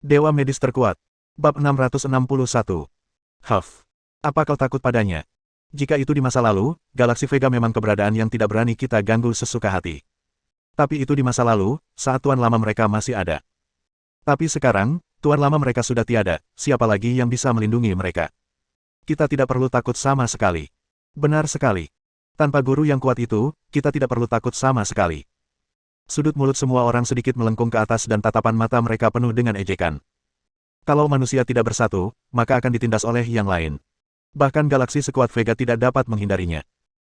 Dewa medis terkuat. Bab 661. Huff. Apa kau takut padanya? Jika itu di masa lalu, Galaksi Vega memang keberadaan yang tidak berani kita ganggu sesuka hati. Tapi itu di masa lalu, saat tuan lama mereka masih ada. Tapi sekarang, tuan lama mereka sudah tiada, siapa lagi yang bisa melindungi mereka? Kita tidak perlu takut sama sekali. Benar sekali. Tanpa guru yang kuat itu, kita tidak perlu takut sama sekali. Sudut mulut semua orang sedikit melengkung ke atas dan tatapan mata mereka penuh dengan ejekan. Kalau manusia tidak bersatu, maka akan ditindas oleh yang lain. Bahkan galaksi sekuat Vega tidak dapat menghindarinya.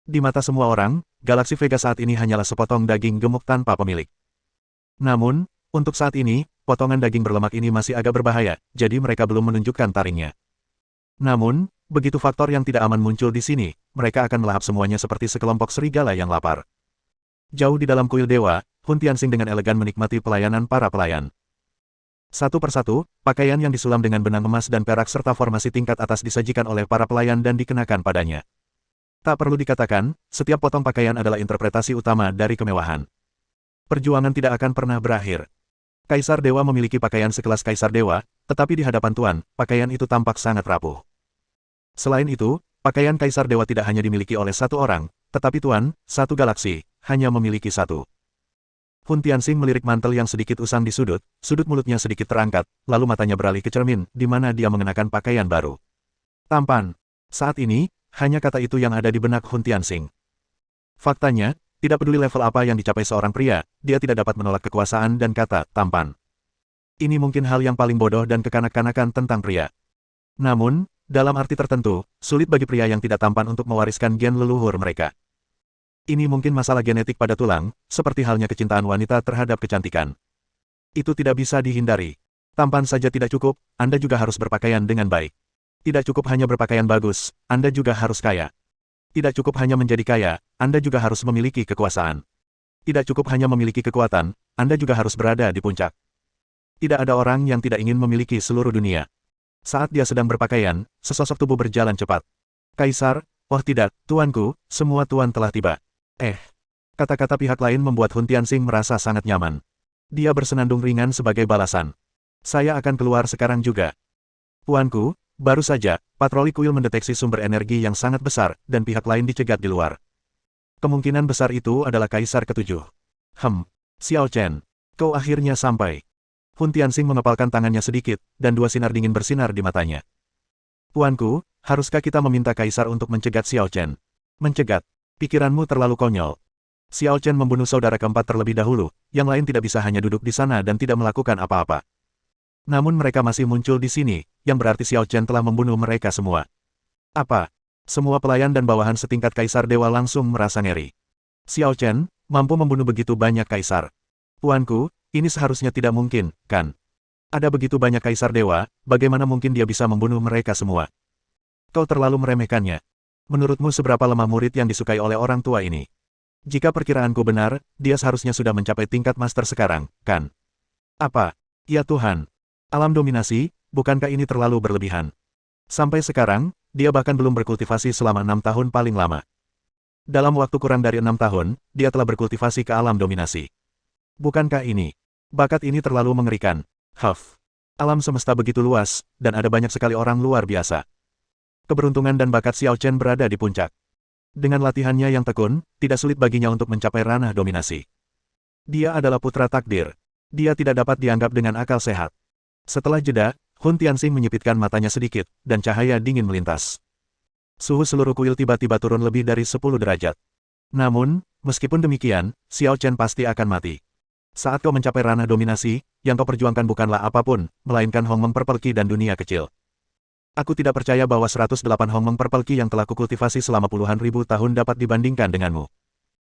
Di mata semua orang, galaksi Vega saat ini hanyalah sepotong daging gemuk tanpa pemilik. Namun, untuk saat ini, potongan daging berlemak ini masih agak berbahaya, jadi mereka belum menunjukkan taringnya. Namun, begitu faktor yang tidak aman muncul di sini, mereka akan melahap semuanya seperti sekelompok serigala yang lapar. Jauh di dalam kuil dewa, Hun Tianxing dengan elegan menikmati pelayanan para pelayan. Satu persatu, pakaian yang disulam dengan benang emas dan perak serta formasi tingkat atas disajikan oleh para pelayan dan dikenakan padanya. Tak perlu dikatakan, setiap potong pakaian adalah interpretasi utama dari kemewahan. Perjuangan tidak akan pernah berakhir. Kaisar Dewa memiliki pakaian sekelas Kaisar Dewa, tetapi di hadapan Tuan, pakaian itu tampak sangat rapuh. Selain itu, pakaian Kaisar Dewa tidak hanya dimiliki oleh satu orang, tetapi Tuan, satu galaksi, hanya memiliki satu. Hun Tianxing melirik mantel yang sedikit usang di sudut mulutnya sedikit terangkat, lalu matanya beralih ke cermin, di mana dia mengenakan pakaian baru. Tampan. Saat ini, hanya kata itu yang ada di benak Hun Tianxing. Faktanya, tidak peduli level apa yang dicapai seorang pria, dia tidak dapat menolak kekuasaan dan kata, tampan. Ini mungkin hal yang paling bodoh dan kekanak-kanakan tentang pria. Namun, dalam arti tertentu, sulit bagi pria yang tidak tampan untuk mewariskan gen leluhur mereka. Ini mungkin masalah genetik pada tulang, seperti halnya kecintaan wanita terhadap kecantikan. Itu tidak bisa dihindari. Tampan saja tidak cukup, Anda juga harus berpakaian dengan baik. Tidak cukup hanya berpakaian bagus, Anda juga harus kaya. Tidak cukup hanya menjadi kaya, Anda juga harus memiliki kekuasaan. Tidak cukup hanya memiliki kekuatan, Anda juga harus berada di puncak. Tidak ada orang yang tidak ingin memiliki seluruh dunia. Saat dia sedang berpakaian, sesosok tubuh berjalan cepat. Kaisar, oh tidak, tuanku, semua tuan telah tiba. Kata-kata pihak lain membuat Hun Tianxing merasa sangat nyaman. Dia bersenandung ringan sebagai balasan. Saya akan keluar sekarang juga. Tuanku, baru saja, patroli kuil mendeteksi sumber energi yang sangat besar, dan pihak lain dicegat di luar. Kemungkinan besar itu adalah Kaisar ketujuh. Xiao Chen, kau akhirnya sampai. Hun Tianxing mengepalkan tangannya sedikit, dan dua sinar dingin bersinar di matanya. Tuanku, haruskah kita meminta Kaisar untuk mencegat Xiao Chen? Mencegat? Pikiranmu terlalu konyol. Xiao Chen membunuh saudara keempat terlebih dahulu, yang lain tidak bisa hanya duduk di sana dan tidak melakukan apa-apa. Namun mereka masih muncul di sini, yang berarti Xiao Chen telah membunuh mereka semua. Apa? Semua pelayan dan bawahan setingkat Kaisar Dewa langsung merasa ngeri. Xiao Chen, mampu membunuh begitu banyak Kaisar. Tuanku, ini seharusnya tidak mungkin, kan? Ada begitu banyak Kaisar Dewa, bagaimana mungkin dia bisa membunuh mereka semua? Kau terlalu meremehkannya. Menurutmu seberapa lemah murid yang disukai oleh orang tua ini? Jika perkiraanku benar, dia seharusnya sudah mencapai tingkat master sekarang, kan? Apa? Ya Tuhan. Alam dominasi, bukankah ini terlalu berlebihan? Sampai sekarang, dia bahkan belum berkultivasi selama 6 tahun paling lama. Dalam waktu kurang dari 6 tahun, dia telah berkultivasi ke alam dominasi. Bukankah ini? Bakat ini terlalu mengerikan. Alam semesta begitu luas, dan ada banyak sekali orang luar biasa. Keberuntungan dan bakat Xiao Chen berada di puncak. Dengan latihannya yang tekun, tidak sulit baginya untuk mencapai ranah dominasi. Dia adalah putra takdir. Dia tidak dapat dianggap dengan akal sehat. Setelah jeda, Hun Tianxing menyipitkan matanya sedikit, dan cahaya dingin melintas. Suhu seluruh kuil tiba-tiba turun lebih dari 10 derajat. Namun, meskipun demikian, Xiao Chen pasti akan mati. Saat kau mencapai ranah dominasi, yang kau perjuangkan bukanlah apapun, melainkan Hongmeng Purple Ki dan dunia kecil. Aku tidak percaya bahwa 108 Hongmeng Purple Ki yang telah kukultivasi selama puluhan ribu tahun dapat dibandingkan denganmu.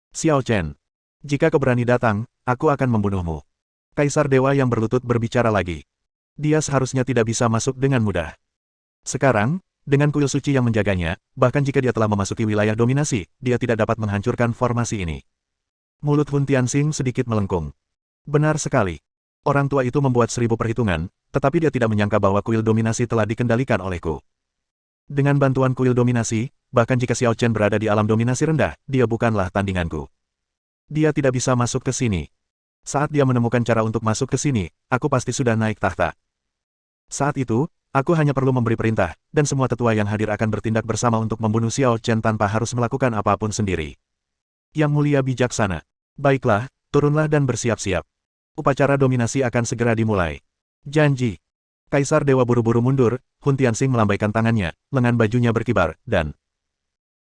Xiao Chen, jika kau berani datang, aku akan membunuhmu. Kaisar Dewa yang berlutut berbicara lagi. Dia seharusnya tidak bisa masuk dengan mudah. Sekarang, dengan kuil suci yang menjaganya, bahkan jika dia telah memasuki wilayah dominasi, dia tidak dapat menghancurkan formasi ini. Mulut Hun Tianxing sedikit melengkung. Benar sekali. Orang tua itu membuat 1000 perhitungan, tetapi dia tidak menyangka bahwa kuil dominasi telah dikendalikan olehku. Dengan bantuan kuil dominasi, bahkan jika Xiao Chen berada di alam dominasi rendah, dia bukanlah tandinganku. Dia tidak bisa masuk ke sini. Saat dia menemukan cara untuk masuk ke sini, aku pasti sudah naik tahta. Saat itu, aku hanya perlu memberi perintah, dan semua tetua yang hadir akan bertindak bersama untuk membunuh Xiao Chen tanpa harus melakukan apapun sendiri. Yang mulia bijaksana. Baiklah, turunlah dan bersiap-siap. Upacara dominasi akan segera dimulai. Janji. Kaisar Dewa buru-buru mundur, Hun Tianxing melambaikan tangannya, lengan bajunya berkibar, dan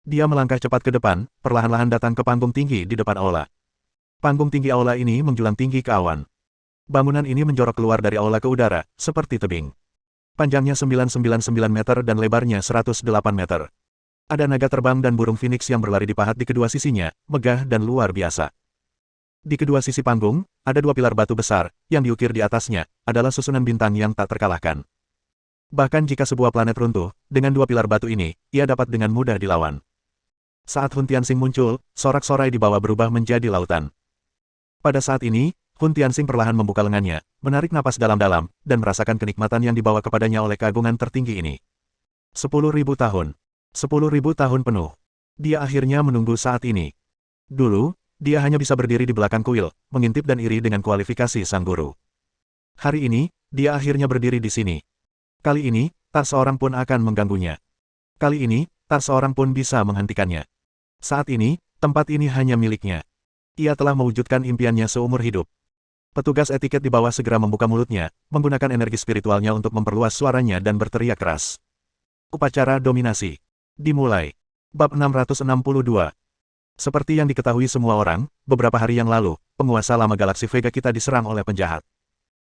dia melangkah cepat ke depan, perlahan-lahan datang ke panggung tinggi di depan aula. Panggung tinggi aula ini menjulang tinggi ke awan. Bangunan ini menjorok keluar dari aula ke udara, seperti tebing. Panjangnya 999 meter dan lebarnya 108 meter. Ada naga terbang dan burung phoenix yang berlari di pahat di kedua sisinya, megah dan luar biasa. Di kedua sisi panggung, ada dua pilar batu besar, yang diukir di atasnya, adalah susunan bintang yang tak terkalahkan. Bahkan jika sebuah planet runtuh, dengan dua pilar batu ini, ia dapat dengan mudah dilawan. Saat Hun Tianxing muncul, sorak-sorai di bawah berubah menjadi lautan. Pada saat ini, Hun Tianxing perlahan membuka lengannya, menarik napas dalam-dalam, dan merasakan kenikmatan yang dibawa kepadanya oleh keagungan tertinggi ini. 10.000 tahun. 10.000 tahun penuh. Dia akhirnya menunggu saat ini. Dulu, dia hanya bisa berdiri di belakang kuil, mengintip dan iri dengan kualifikasi sang guru. Hari ini, dia akhirnya berdiri di sini. Kali ini, tak seorang pun akan mengganggunya. Kali ini, tak seorang pun bisa menghentikannya. Saat ini, tempat ini hanya miliknya. Ia telah mewujudkan impiannya seumur hidup. Petugas etiket di bawah segera membuka mulutnya, menggunakan energi spiritualnya untuk memperluas suaranya dan berteriak keras. Upacara dominasi. Dimulai. Bab 662. Seperti yang diketahui semua orang, beberapa hari yang lalu, penguasa lama galaksi Vega kita diserang oleh penjahat.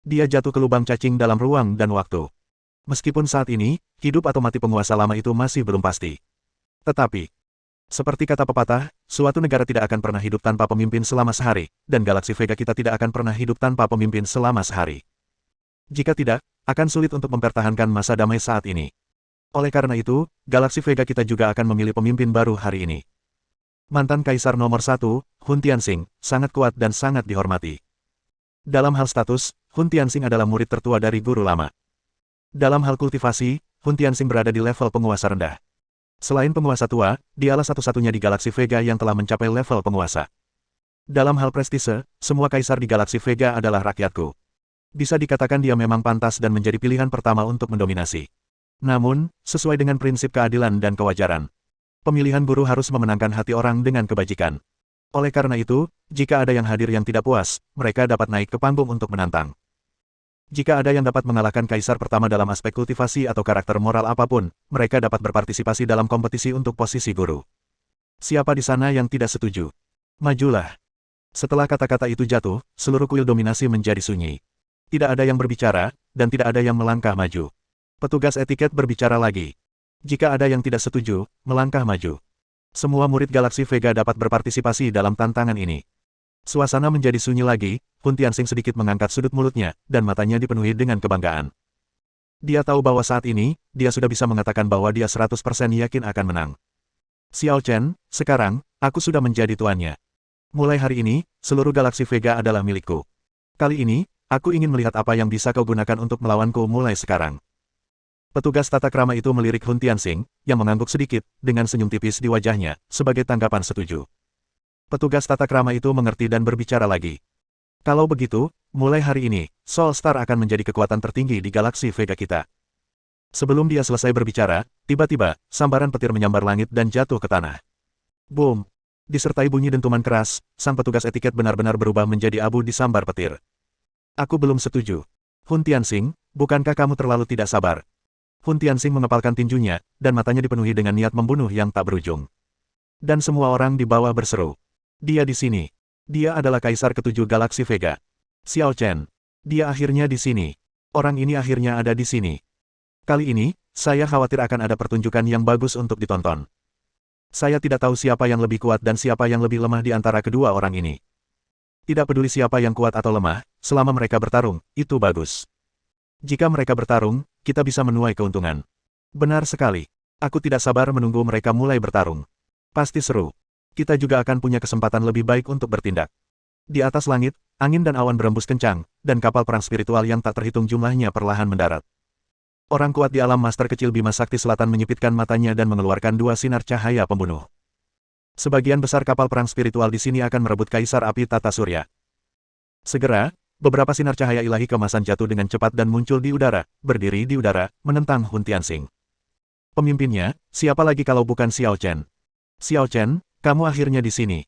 Dia jatuh ke lubang cacing dalam ruang dan waktu. Meskipun saat ini, hidup atau mati penguasa lama itu masih belum pasti. Tetapi, seperti kata pepatah, suatu negara tidak akan pernah hidup tanpa pemimpin selama sehari, dan galaksi Vega kita tidak akan pernah hidup tanpa pemimpin selama sehari. Jika tidak, akan sulit untuk mempertahankan masa damai saat ini. Oleh karena itu, galaksi Vega kita juga akan memilih pemimpin baru hari ini. Mantan Kaisar nomor 1, Hun Tianxing, sangat kuat dan sangat dihormati. Dalam hal status, Hun Tianxing adalah murid tertua dari guru lama. Dalam hal kultivasi, Hun Tianxing berada di level penguasa rendah. Selain penguasa tua, dialah satu-satunya di galaksi Vega yang telah mencapai level penguasa. Dalam hal prestise, semua kaisar di galaksi Vega adalah rakyatku. Bisa dikatakan dia memang pantas dan menjadi pilihan pertama untuk mendominasi. Namun, sesuai dengan prinsip keadilan dan kewajaran, pemilihan guru harus memenangkan hati orang dengan kebajikan. Oleh karena itu, jika ada yang hadir yang tidak puas, mereka dapat naik ke panggung untuk menantang. Jika ada yang dapat mengalahkan kaisar pertama dalam aspek kultivasi atau karakter moral apapun, mereka dapat berpartisipasi dalam kompetisi untuk posisi guru. Siapa di sana yang tidak setuju? Majulah. Setelah kata-kata itu jatuh, seluruh kuil dominasi menjadi sunyi. Tidak ada yang berbicara, dan tidak ada yang melangkah maju. Petugas etiket berbicara lagi. Jika ada yang tidak setuju, melangkah maju. Semua murid galaksi Vega dapat berpartisipasi dalam tantangan ini. Suasana menjadi sunyi lagi, Hun Tianxing sedikit mengangkat sudut mulutnya, dan matanya dipenuhi dengan kebanggaan. Dia tahu bahwa saat ini, dia sudah bisa mengatakan bahwa dia 100% yakin akan menang. Xiao Chen, sekarang, aku sudah menjadi tuannya. Mulai hari ini, seluruh galaksi Vega adalah milikku. Kali ini, aku ingin melihat apa yang bisa kau gunakan untuk melawanku mulai sekarang. Petugas tata krama itu melirik Hun Tianxing, yang mengangguk sedikit, dengan senyum tipis di wajahnya, sebagai tanggapan setuju. Petugas tata krama itu mengerti dan berbicara lagi. Kalau begitu, mulai hari ini, Soul Star akan menjadi kekuatan tertinggi di galaksi Vega kita. Sebelum dia selesai berbicara, tiba-tiba, sambaran petir menyambar langit dan jatuh ke tanah. Boom! Disertai bunyi dentuman keras, sang petugas etiket benar-benar berubah menjadi abu di sambar petir. Aku belum setuju. Hun Tianxing, bukankah kamu terlalu tidak sabar? Hun Tianxing mengepalkan tinjunya, dan matanya dipenuhi dengan niat membunuh yang tak berujung. Dan semua orang di bawah berseru. Dia di sini. Dia adalah Kaisar ketujuh Galaksi Vega. Xiao Chen. Dia akhirnya di sini. Orang ini akhirnya ada di sini. Kali ini, saya khawatir akan ada pertunjukan yang bagus untuk ditonton. Saya tidak tahu siapa yang lebih kuat dan siapa yang lebih lemah di antara kedua orang ini. Tidak peduli siapa yang kuat atau lemah, selama mereka bertarung, itu bagus. Jika mereka bertarung, kita bisa menuai keuntungan. Benar sekali. Aku tidak sabar menunggu mereka mulai bertarung. Pasti seru. Kita juga akan punya kesempatan lebih baik untuk bertindak. Di atas langit, angin dan awan berembus kencang, dan kapal perang spiritual yang tak terhitung jumlahnya perlahan mendarat. Orang kuat di alam master kecil Bima Sakti Selatan menyipitkan matanya dan mengeluarkan dua sinar cahaya pembunuh. Sebagian besar kapal perang spiritual di sini akan merebut Kaisar Api Tata Surya. Segera, Beberapa sinar cahaya ilahi kemasan jatuh dengan cepat dan muncul di udara, berdiri di udara, menentang Hun Tianxing. Pemimpinnya, siapa lagi kalau bukan Xiao Chen? Xiao Chen, kamu akhirnya di sini.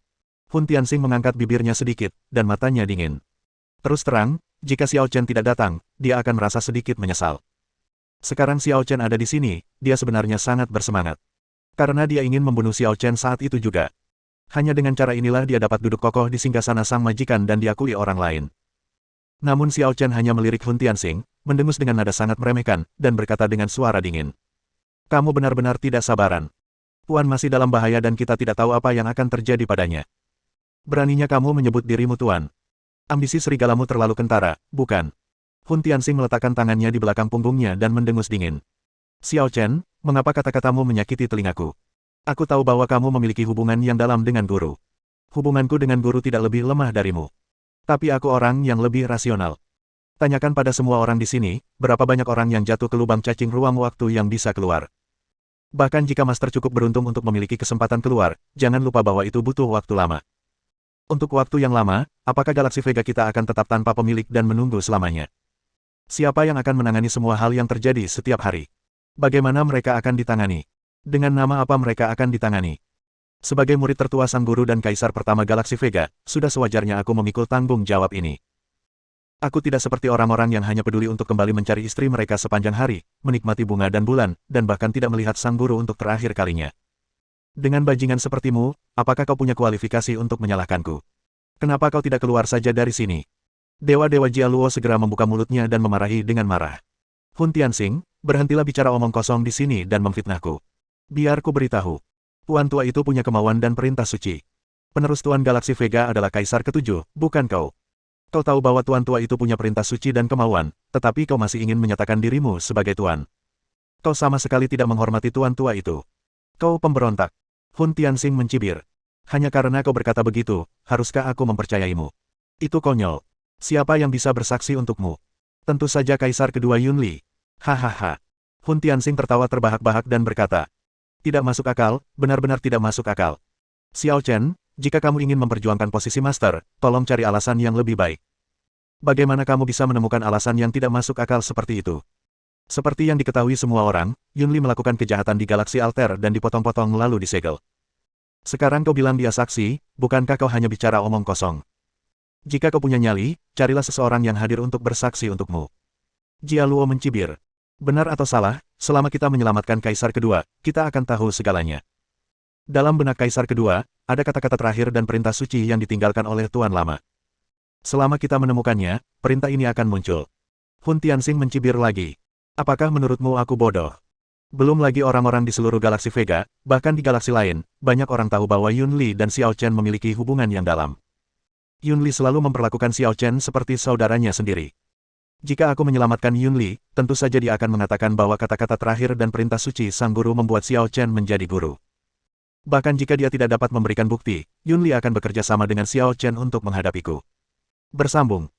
Hun Tianxing mengangkat bibirnya sedikit, dan matanya dingin. Terus terang, jika Xiao Chen tidak datang, dia akan merasa sedikit menyesal. Sekarang Xiao Chen ada di sini, dia sebenarnya sangat bersemangat. Karena dia ingin membunuh Xiao Chen saat itu juga. Hanya dengan cara inilah dia dapat duduk kokoh di singgasana sang majikan dan diakui orang lain. Namun Xiao Chen hanya melirik Hun Tianxing, mendengus dengan nada sangat meremehkan, dan berkata dengan suara dingin. Kamu benar-benar tidak sabaran. Tuan masih dalam bahaya dan kita tidak tahu apa yang akan terjadi padanya. Beraninya kamu menyebut dirimu Tuan. Ambisi serigalamu terlalu kentara, bukan? Hun Tianxing meletakkan tangannya di belakang punggungnya dan mendengus dingin. Xiao Chen, mengapa kata-katamu menyakiti telingaku? Aku tahu bahwa kamu memiliki hubungan yang dalam dengan guru. Hubunganku dengan guru tidak lebih lemah darimu. Tapi aku orang yang lebih rasional. Tanyakan pada semua orang di sini, berapa banyak orang yang jatuh ke lubang cacing ruang waktu yang bisa keluar. Bahkan jika Master cukup beruntung untuk memiliki kesempatan keluar, jangan lupa bahwa itu butuh waktu lama. Untuk waktu yang lama, apakah galaksi Vega kita akan tetap tanpa pemilik dan menunggu selamanya? Siapa yang akan menangani semua hal yang terjadi setiap hari? Bagaimana mereka akan ditangani? Dengan nama apa mereka akan ditangani? Sebagai murid tertua sang guru dan kaisar pertama galaksi Vega, sudah sewajarnya aku memikul tanggung jawab ini. Aku tidak seperti orang-orang yang hanya peduli untuk kembali mencari istri mereka sepanjang hari, menikmati bunga dan bulan, dan bahkan tidak melihat sang guru untuk terakhir kalinya. Dengan bajingan sepertimu, apakah kau punya kualifikasi untuk menyalahkanku? Kenapa kau tidak keluar saja dari sini? Dewa-dewa Jialuo segera membuka mulutnya dan memarahi dengan marah. Hun Tianxing, berhentilah bicara omong kosong di sini dan memfitnahku. Biar ku beritahu. Tuan tua itu punya kemauan dan perintah suci. Penerus Tuan Galaksi Vega adalah Kaisar ke-7, bukan kau. Kau tahu bahwa Tuan tua itu punya perintah suci dan kemauan, tetapi kau masih ingin menyatakan dirimu sebagai Tuan. Kau sama sekali tidak menghormati Tuan tua itu. Kau pemberontak. Hun Tianxing mencibir. Hanya karena kau berkata begitu, haruskah aku mempercayaimu? Itu konyol. Siapa yang bisa bersaksi untukmu? Tentu saja Kaisar kedua Yunli. Hahaha. Hun Tianxing tertawa terbahak-bahak dan berkata, tidak masuk akal, benar-benar tidak masuk akal. Xiao Chen, jika kamu ingin memperjuangkan posisi master, tolong cari alasan yang lebih baik. Bagaimana kamu bisa menemukan alasan yang tidak masuk akal seperti itu? Seperti yang diketahui semua orang, Yunli melakukan kejahatan di galaksi alter dan dipotong-potong lalu disegel. Sekarang kau bilang dia saksi, bukankah kau hanya bicara omong kosong? Jika kau punya nyali, carilah seseorang yang hadir untuk bersaksi untukmu. Jialuo mencibir. Benar atau salah, selama kita menyelamatkan Kaisar kedua, kita akan tahu segalanya. Dalam benak Kaisar kedua, ada kata-kata terakhir dan perintah suci yang ditinggalkan oleh Tuan Lama. Selama kita menemukannya, perintah ini akan muncul. Hun Tianxing mencibir lagi. Apakah menurutmu aku bodoh? Belum lagi orang-orang di seluruh galaksi Vega, bahkan di galaksi lain, banyak orang tahu bahwa Yunli dan Xiao Chen memiliki hubungan yang dalam. Yunli selalu memperlakukan Xiao Chen seperti saudaranya sendiri. Jika aku menyelamatkan Yunli, tentu saja dia akan mengatakan bahwa kata-kata terakhir dan perintah suci sang guru membuat Xiao Chen menjadi guru. Bahkan jika dia tidak dapat memberikan bukti, Yunli akan bekerja sama dengan Xiao Chen untuk menghadapiku. Bersambung.